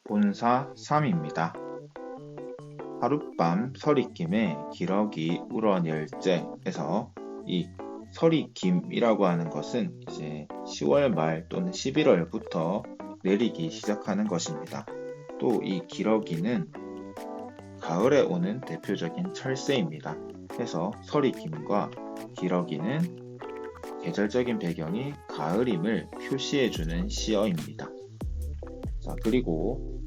본사 3입니다. 하룻밤 서리김에 기러기 우러닐제에서 이 서리김이라고 하는 것은 이제 10월 말 또는 11월부터 내리기 시작하는 것입니다. 또 이 기러기는 가을에 오는 대표적인 철새입니다. 그래서 서리김과 기러기는 계절적인 배경이 가을임을 표시해주는 시어입니다. 자, 그리고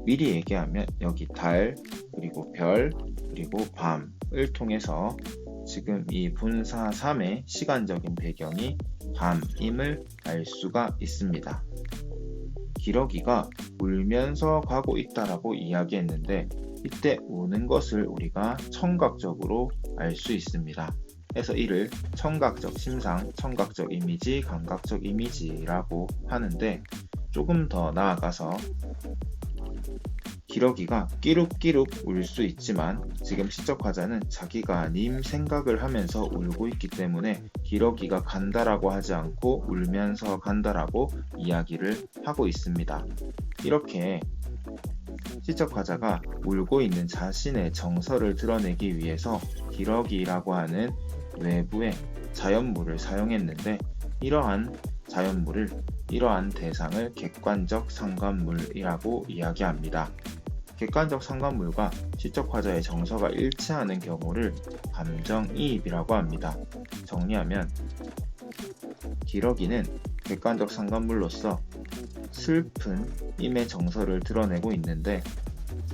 미리 얘기하면 여기 달, 그리고 별, 그리고 밤을 통해서 지금 이 분사 3의 시간적인 배경이 밤임을 알 수가 있습니다. 기러기가 울면서 가고 있다라고 이야기했는데 이때 우는 것을 우리가 청각적으로 알 수 있습니다. 그래서 이를 청각적 심상, 청각적 이미지, 감각적 이미지라고 하는데 조금 더 나아가서 기러기가 끼룩끼룩 울 수 있지만 지금 시적화자는 자기가 님 생각을 하면서 울고 있기 때문에 기러기가 간다라고 하지 않고 울면서 간다라고 이야기를 하고 있습니다. 이렇게 시적화자가 울고 있는 자신의 정서를 드러내기 위해서 기러기라고 하는 외부의 자연물을 사용했는데 이러한 자연물을 이러한 대상을 객관적 상관물이라고 이야기합니다. 객관적 상관물과 시적화자의 정서가 일치하는 경우를 감정이입이라고 합니다. 정리하면 기러기는 객관적 상관물로서 슬픈 임의 정서를 드러내고 있는데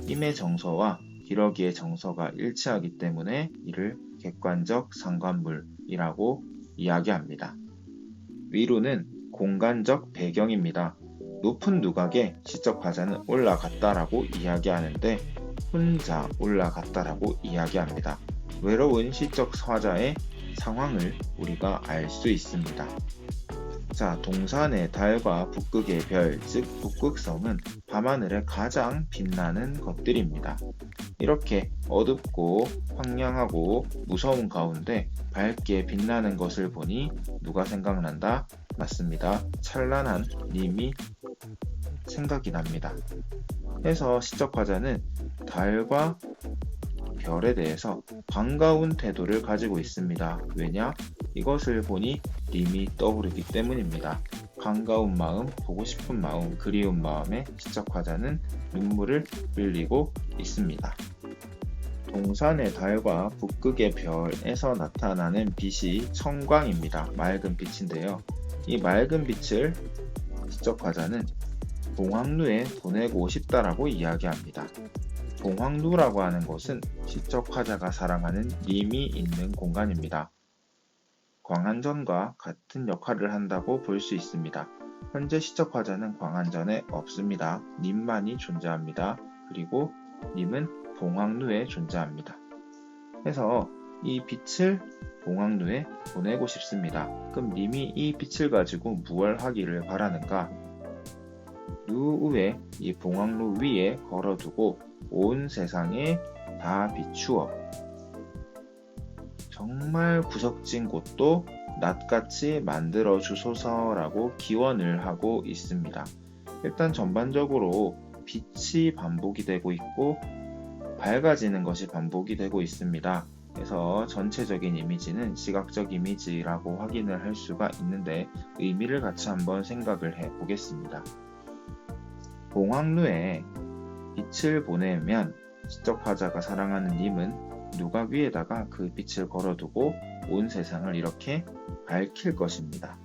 임의 정서와 기러기의 정서가 일치하기 때문에 이를 객관적 상관물이라고 이야기합니다. 위로는 공간적 배경입니다. 높은 누각에 시적화자는 올라갔다라고 이야기하는데 혼자 올라갔다라고 이야기합니다. 외로운 시적화자의 상황을 우리가 알 수 있습니다. 자, 동산의 달과 북극의 별, 즉 북극성은 밤하늘에 가장 빛나는 것들입니다. 이렇게 어둡고 황량하고 무서운 가운데 밝게 빛나는 것을 보니 누가 생각난다? 맞습니다. 찬란한 님이 생각이 납니다. 해서 시적화자는 달과 별에 대해서 반가운 태도를 가지고 있습니다. 왜냐? 이것을 보니 님이 떠오르기 때문입니다. 반가운 마음, 보고 싶은 마음, 그리운 마음에 시적화자는 눈물을 흘리고 있습니다. 동산의 달과 북극의 별에서 나타나는 빛이 청광입니다. 맑은 빛인데요. 이 맑은 빛을 시적화자는 봉황루에 보내고 싶다라고 이야기합니다. 봉황루라고 하는 곳은 시적화자가 사랑하는 님이 있는 공간입니다. 광안전과 같은 역할을 한다고 볼 수 있습니다. 현재 시적화자는 광안전에 없습니다. 님만이 존재합니다. 그리고 님은 봉황루에 존재합니다. 그래서 이 빛을 봉황루에 보내고 싶습니다. 그럼 님이 이 빛을 가지고 무엇을 하기를 바라는가? 누 위에 이 봉황루 위에 걸어두고 온 세상에 다 비추어 정말 구석진 곳도 낫같이 만들어 주소서라고 기원을 하고 있습니다. 일단 전반적으로 빛이 반복이 되고 있고 밝아지는 것이 반복이 되고 있습니다. 그래서 전체적인 이미지는 시각적 이미지라고 확인을 할 수가 있는데 의미를 같이 한번 생각을 해 보겠습니다. 봉황루에 빛을 보내면 시적화자가 사랑하는 님은 누각 위에다가 그 빛을 걸어두고 온 세상을 이렇게 밝힐 것입니다.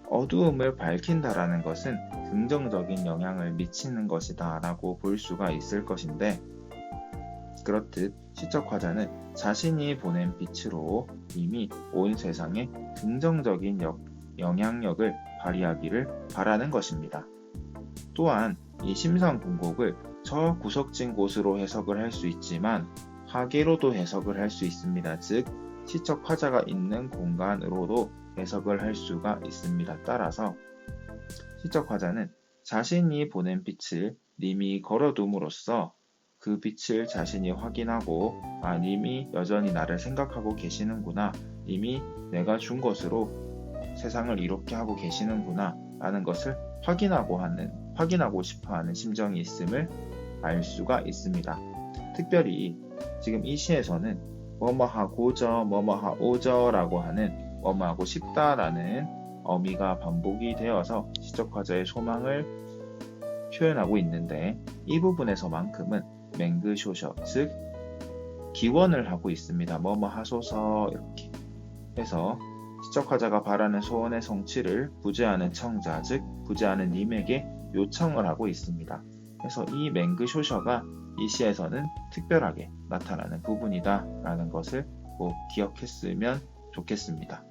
어두움을 밝힌다라는 것은 긍정적인 영향을 미치는 것이다 라고 볼 수가 있을 것인데 그렇듯 시적화자는 자신이 보낸 빛으로 이미 온 세상에 긍정적인 영향력을 발휘하기를 바라는 것입니다. 또한 이 심상궁곡을 저 구석진 곳으로 해석을 할 수 있지만 하계로도 해석을 할 수 있습니다. 즉 시적화자가 있는 공간으로도 해석을 할 수가 있습니다. 따라서 시적화자는 자신이 보낸 빛을 님이 걸어둠으로써 그 빛을 자신이 확인하고 님이 여전히 나를 생각하고 계시는구나, 님이 내가 준 것으로 세상을 이롭게 하고 계시는구나 라는 것을 확인하고 하는 확인하고 싶어하는 심정이 있음을 알 수가 있습니다. 특별히 지금 이 시에서는 뭐뭐하고저, 뭐뭐하오저 라고 하는 뭐뭐하고 싶다라는 어미가 반복이 되어서 시적화자의 소망을 표현하고 있는데 이 부분에서만큼은 맹그쇼셔, 즉 기원을 하고 있습니다. 뭐뭐 하소서 이렇게 해서 시적화자가 바라는 소원의 성취를 부재하는 청자, 즉 부재하는 님에게 요청을 하고 있습니다. 그래서 이 맹그쇼셔가 이 시에서는 특별하게 나타나는 부분이다 라는 것을 꼭 기억했으면 좋겠습니다.